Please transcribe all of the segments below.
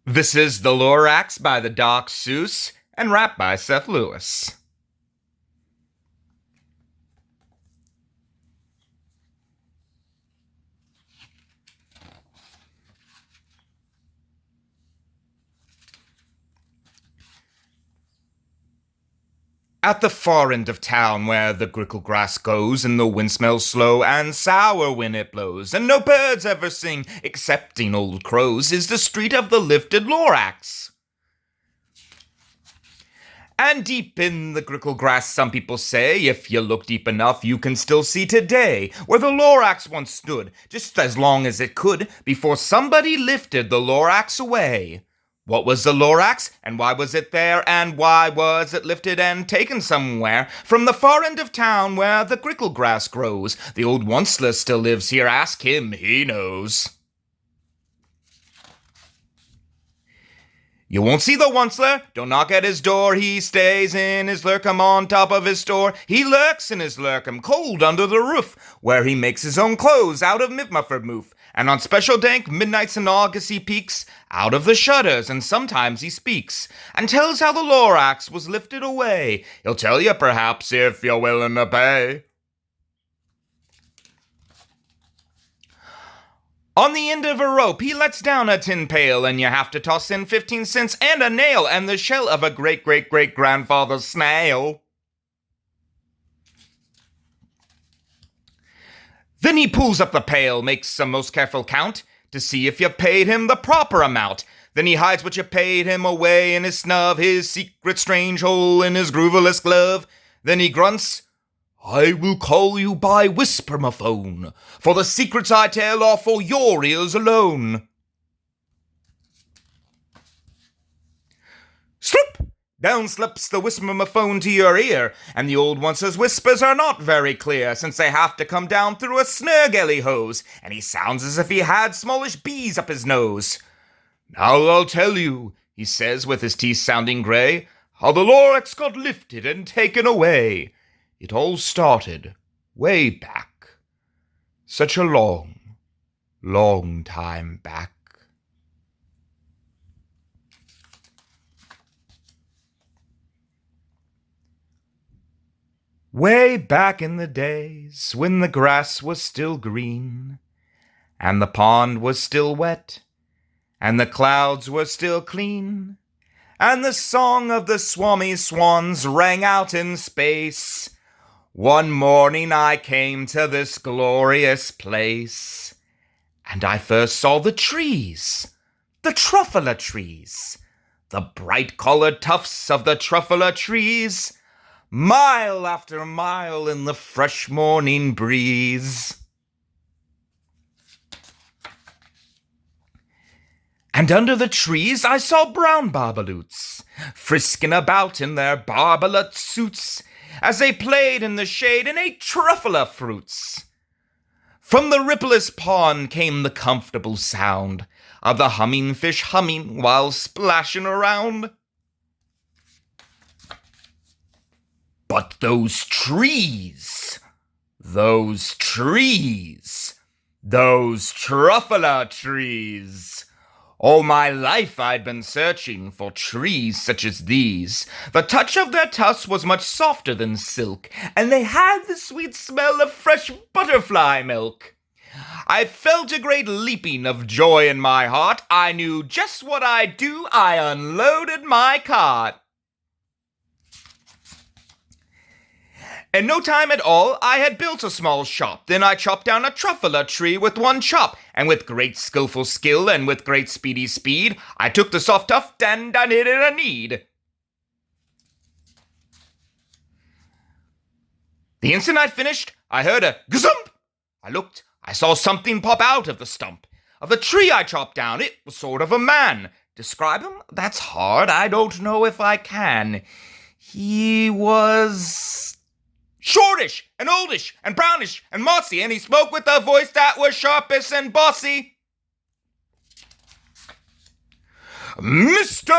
This is the Lorax by the Doc Seuss and rap by Seth Lewis. At the far end of town where the grickle grass goes and the wind smells slow and sour when it blows and no birds ever sing excepting old crows is the street of the lifted Lorax. And deep in the grickle grass, some people say, if you look deep enough, you can still see today where the Lorax once stood, just as long as it could, before somebody lifted the Lorax away. What was the Lorax, and why was it there, and why was it lifted and taken somewhere from the far end of town where the grickle grass grows? The old Onceler still lives here, ask him, he knows. You won't see the Onceler, don't knock at his door, he stays in his lurkum on top of his store. He lurks in his lurkum, cold under the roof, where he makes his own clothes out of mifmuffermoof. And on special dank midnights in August he peeks out of the shutters, and sometimes he speaks, and tells how the Lorax was lifted away. He'll tell you perhaps if you're willing to pay. On the end of a rope, he lets down a tin pail, and you have to toss in 15 cents and a nail and the shell of a great-great-great-grandfather's snail. Then he pulls up the pail, makes a most careful count to see if you paid him the proper amount. Then he hides what you paid him away in his snub, his secret strange hole in his grooveless glove. Then he grunts, I will call you by whispermophone, for the secrets I tell are for your ears alone. Slip! Down slips the whispermophone to your ear, and the old Once's whispers are not very clear, since they have to come down through a snurgelly hose, and he sounds as if he had smallish bees up his nose. Now I'll tell you, he says with his teeth sounding gray, how the Lorax got lifted and taken away. It all started way back, such a long, long time back. Way back in the days when the grass was still green, and the pond was still wet, and the clouds were still clean, and the song of the swami swans rang out in space. One morning I came to this glorious place, and I first saw the trees, the truffula trees, the bright-colored tufts of the truffula trees, mile after mile in the fresh morning breeze. And under the trees I saw brown barbaloots, frisking about in their barbalut suits, as they played in the shade and ate truffula fruits. From the rippleless pond came the comfortable sound of the humming fish humming while splashing around. But those trees, those truffula trees. All my life I'd been searching for trees such as these. The touch of their tusks was much softer than silk, and they had the sweet smell of fresh butterfly milk. I felt a great leaping of joy in my heart. I knew just what I'd do. I unloaded my cart. In no time at all, I had built a small shop. Then I chopped down a truffula tree with one chop, and with great skillful skill and with great speedy speed, I took the soft tuft and I knit it a need. The instant I'd finished, I heard a gazump. I looked, I saw something pop out of the stump of the tree I chopped down. It was sort of a man. Describe him? That's hard. I don't know if I can. He was shortish, and oldish, and brownish, and mossy, and he spoke with a voice that was sharpish and bossy. Mister,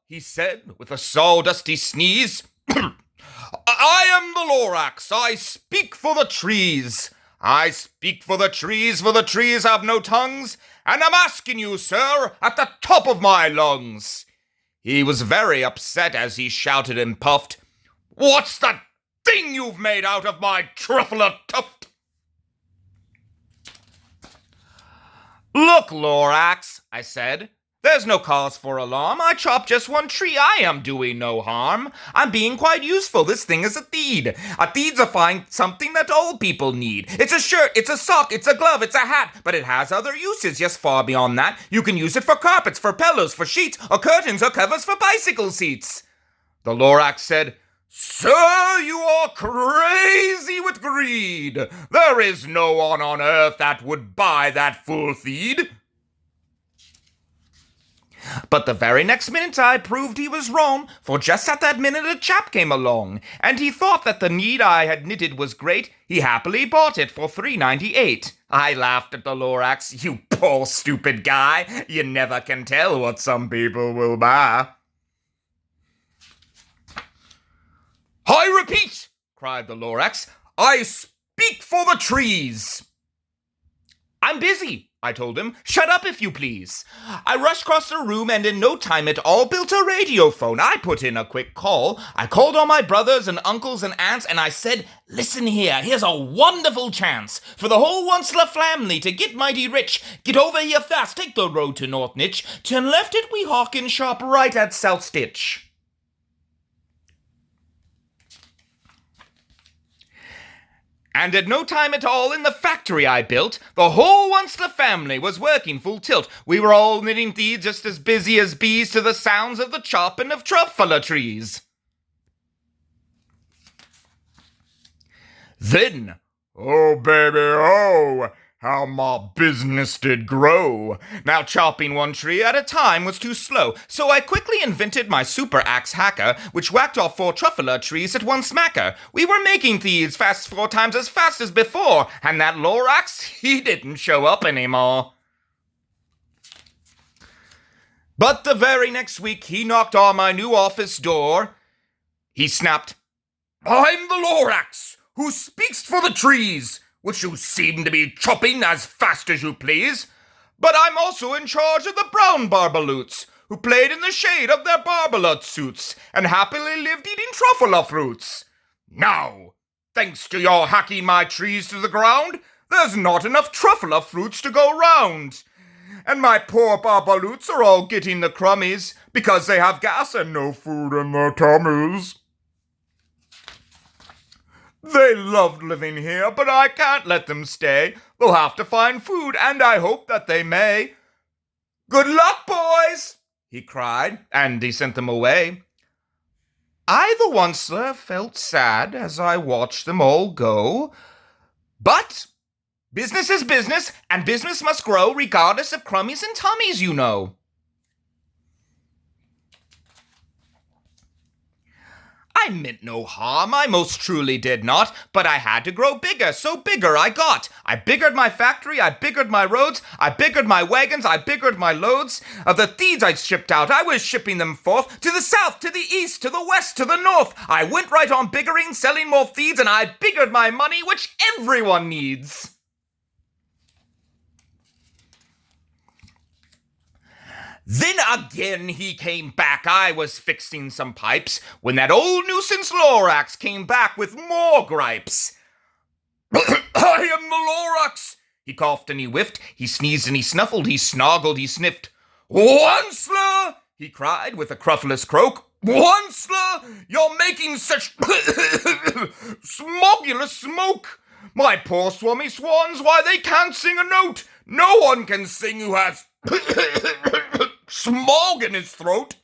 he said, with a sawdusty sneeze, I am the Lorax, I speak for the trees. I speak for the trees have no tongues, and I'm asking you, sir, at the top of my lungs. He was very upset as he shouted and puffed, "What's the thing you've made out of my truffler tuft?" "Look, Lorax," I said, "there's no cause for alarm. I chopped just one tree. I am doing no harm. I'm being quite useful. This thing is a theed. A theed's a fine something that old people need. It's a shirt, it's a sock, it's a glove, it's a hat, but it has other uses, yes, far beyond that. You can use it for carpets, for pillows, for sheets, or curtains, or covers for bicycle seats." The Lorax said, "Sir, you are crazy with greed. There is no one on earth that would buy that full theed." But the very next minute I proved he was wrong, for just at that minute a chap came along, and he thought that the need I had knitted was great. He happily bought it for $3.98. I laughed at the Lorax. "You poor stupid guy, you never can tell what some people will buy." "I repeat," cried the Lorax, "I speak for the trees." "I'm busy," I told him. "Shut up, if you please." I rushed across the room, and in no time at all built a radio phone. I put in a quick call. I called all my brothers and uncles and aunts, and I said, "Listen here, here's a wonderful chance for the whole Onceler family to get mighty rich. Get over here fast, take the road to North Nitch, turn left at Weehawken, sharp right at South Stitch." And at no time at all in the factory I built, the whole Onceler family was working full tilt. We were all knitting theeds just as busy as bees to the sounds of the chopping of truffler trees. Then, oh baby, oh, how my business did grow. Now chopping one tree at a time was too slow, so I quickly invented my super axe hacker, which whacked off 4 truffler trees at one smacker. We were making thieves fast 4 times as fast as before, and that Lorax, he didn't show up anymore. But the very next week he knocked on my new office door. He snapped, "I'm the Lorax, who speaks for the trees, which you seem to be chopping as fast as you please. But I'm also in charge of the brown barbaloots, who played in the shade of their barbalot suits, and happily lived eating truffler fruits. Now, thanks to your hacking my trees to the ground, there's not enough truffler fruits to go round. And my poor barbaloots are all getting the crummies, because they have gas and no food in their tummies. They loved living here, but I can't let them stay. They'll have to find food, and I hope that they may. Good luck, boys!" he cried, and he sent them away. I, the Onceler, felt sad as I watched them all go. But business is business, and business must grow regardless of crummies and tummies, you know. I meant no harm, I most truly did not, but I had to grow bigger, so bigger I got. I biggered my factory, I biggered my roads, I biggered my wagons, I biggered my loads. Of the theeds I'd shipped out, I was shipping them forth, to the south, to the east, to the west, to the north. I went right on biggering, selling more theeds, and I biggered my money, which everyone needs. Then again he came back. I was fixing some pipes when that old nuisance Lorax came back with more gripes. "I am the Lorax," he coughed and he whiffed, he sneezed and he snuffled, he snoggled, he sniffed. "Onceler," he cried with a cruffless croak, "Onceler, you're making such smogulous smoke. My poor swummy swans, why they can't sing a note. No one can sing who has smog in his throat."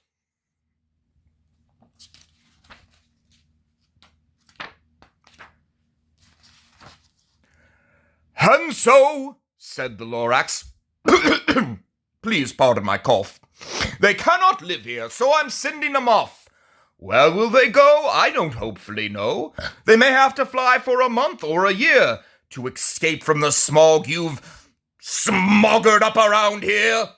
"And so," said the Lorax, "please pardon my cough, they cannot live here, so I'm sending them off. Where will they go? I don't hopefully know. They may have to fly for a month or a year to escape from the smog you've smoggered up around here."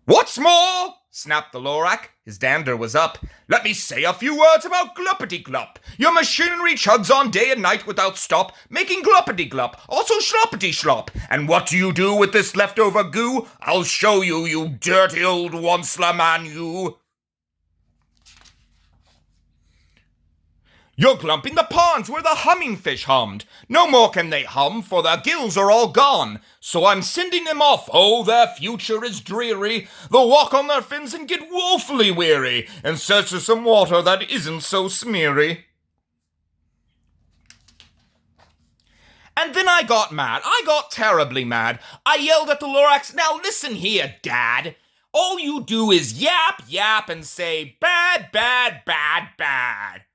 "What's more," snapped the Lorax. His dander was up. "Let me say a few words about Gluppity-Glup. Your machinery chugs on day and night without stop, making Gluppity-Glup, also Schloppity-Schlop. And what do you do with this leftover goo? I'll show you, you dirty old Onceler man, you." "You're glumping the ponds where the humming fish hummed. No more can they hum, for their gills are all gone. So I'm sending them off. Oh, their future is dreary. They'll walk on their fins and get woefully weary, in search of some water that isn't so smeary." And then I got mad. I got terribly mad. I yelled at the Lorax, "Now listen here, Dad. All you do is yap, yap, and say, bad, bad, bad, bad.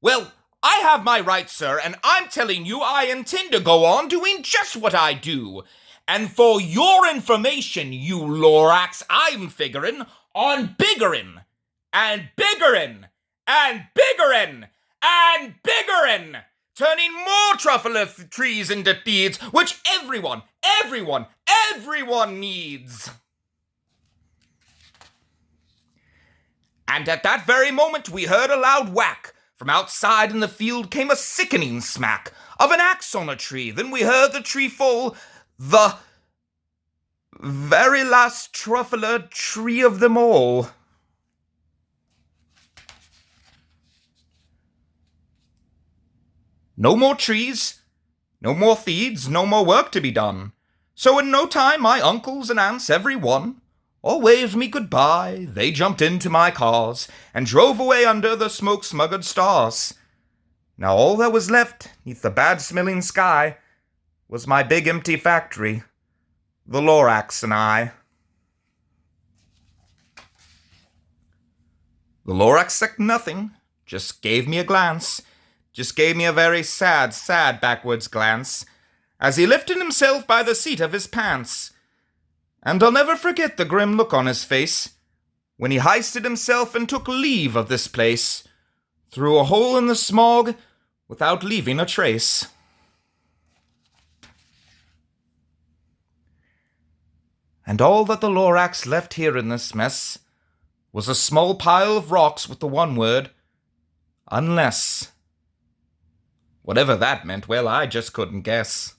Well, I have my rights, sir, and I'm telling you I intend to go on doing just what I do. And for your information, you Lorax, I'm figuring on biggerin' and biggerin' and biggerin' and biggerin', turning more truffle trees into deeds, which everyone needs." And at that very moment we heard a loud whack. From outside in the field came a sickening smack of an axe on a tree. Then we heard the tree fall, the very last truffler tree of them all. No more trees, no more feeds, no more work to be done. So in no time my uncles and aunts, every one, all waved me goodbye. They jumped into my cars and drove away under the smoke-smuggered stars. Now all that was left, 'neath the bad-smelling sky, was my big empty factory, the Lorax and I. The Lorax said nothing, just gave me a glance, just gave me a very sad, sad backwards glance, as he lifted himself by the seat of his pants. And I'll never forget the grim look on his face when he hoisted himself and took leave of this place through a hole in the smog without leaving a trace. And all that the Lorax left here in this mess was a small pile of rocks with the one word, unless. Whatever that meant, well, I just couldn't guess.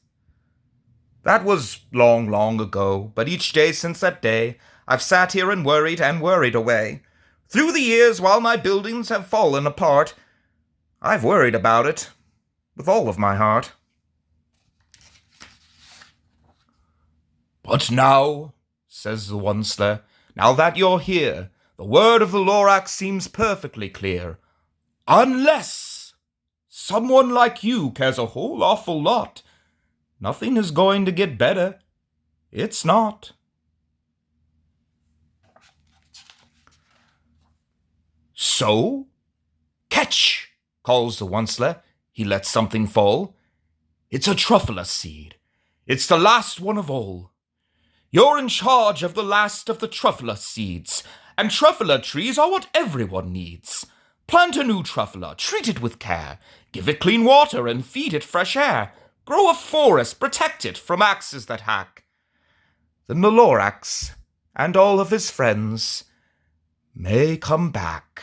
That was long, long ago, but each day since that day, I've sat here and worried away. Through the years, while my buildings have fallen apart, I've worried about it with all of my heart. "But now," says the Onceler, "now that you're here, the word of the Lorax seems perfectly clear. Unless someone like you cares a whole awful lot, nothing is going to get better. It's not." So, catch, calls the Onceler. He lets something fall. It's a truffler seed. It's the last one of all. You're in charge of the last of the truffler seeds, and truffler trees are what everyone needs. Plant a new truffler, treat it with care, give it clean water and feed it fresh air. Grow a forest, protect it from axes that hack. Then the Lorax and all of his friends may come back.